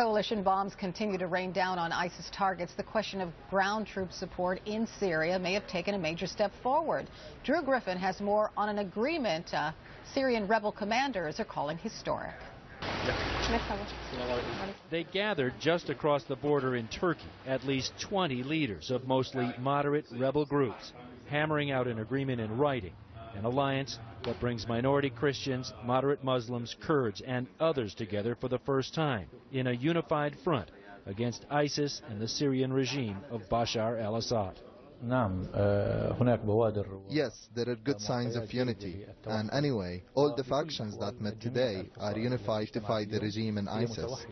Coalition bombs continue to rain down on ISIS targets. The question of ground troop support in Syria may have taken a major step forward. Drew Griffin has more on an agreement Syrian rebel commanders are calling historic. They gathered just across the border in Turkey, at least 20 leaders of mostly moderate rebel groups, hammering out an agreement in writing, an alliance that brings minority Christians, moderate Muslims, Kurds, and others together for the first time in a unified front against ISIS and the Syrian regime of Bashar al-Assad. Yes, there are good signs of unity. And anyway, all the factions that met today are unified to fight the regime in ISIS.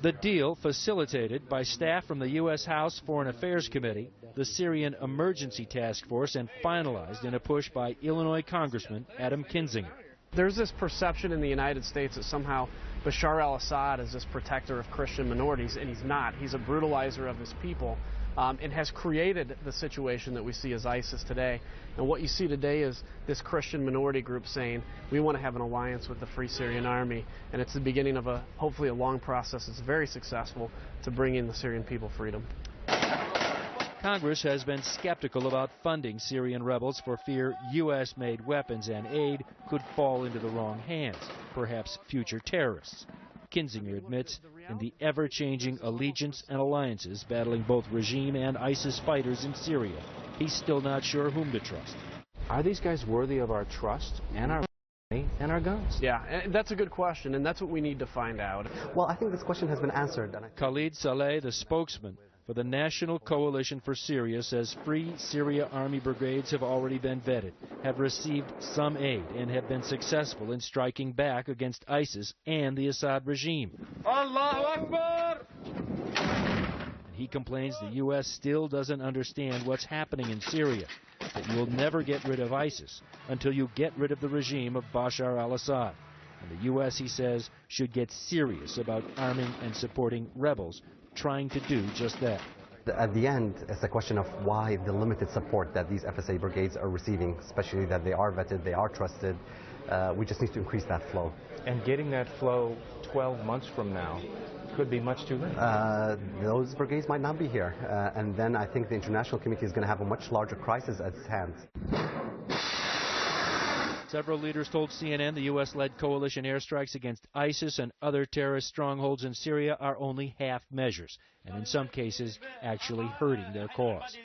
The deal facilitated by staff from the U.S. House Foreign Affairs Committee, the Syrian Emergency Task Force, and finalized in a push by Illinois Congressman Adam Kinzinger. There's this perception in the United States that somehow Bashar al-Assad is this protector of Christian minorities, and he's not. He's a brutalizer of his people. And has created the situation that we see as ISIS today. And what you see today is this Christian minority group saying, we want to have an alliance with the Free Syrian Army, and it's the beginning of hopefully a long process that's very successful to bring in the Syrian people freedom. Congress has been skeptical about funding Syrian rebels for fear U.S.-made weapons and aid could fall into the wrong hands, perhaps future terrorists. Kinzinger admits in the ever-changing allegiance and alliances battling both regime and ISIS fighters in Syria, he's still not sure whom to trust. Are these guys worthy of our trust and our money and our guns? Yeah, and that's a good question, and that's what we need to find out. Well, I think this question has been answered. Khalid Saleh, the spokesman for the National Coalition for Syria, says Free Syria Army brigades have already been vetted, have received some aid, and have been successful in striking back against ISIS and the Assad regime. Allahu Akbar! And he complains the U.S. still doesn't understand what's happening in Syria, that you will never get rid of ISIS until you get rid of the regime of Bashar al-Assad. And the U.S., he says, should get serious about arming and supporting rebels trying to do just that. At the end, it's a question of why the limited support that these FSA brigades are receiving, especially that they are vetted, they are trusted. We just need to increase that flow. And getting that flow 12 months from now could be much too late. Those brigades might not be here. And then I think the international community is going to have a much larger crisis at its hands. Several leaders told CNN the U.S.-led coalition airstrikes against ISIS and other terrorist strongholds in Syria are only half measures, and in some cases actually hurting their cause.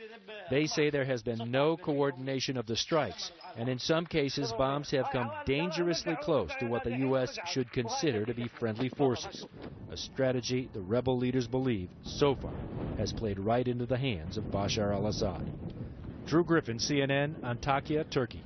They say there has been no coordination of the strikes, and in some cases bombs have come dangerously close to what the U.S. should consider to be friendly forces, a strategy the rebel leaders believe, so far, has played right into the hands of Bashar al-Assad. Drew Griffin, CNN, Antakya, Turkey.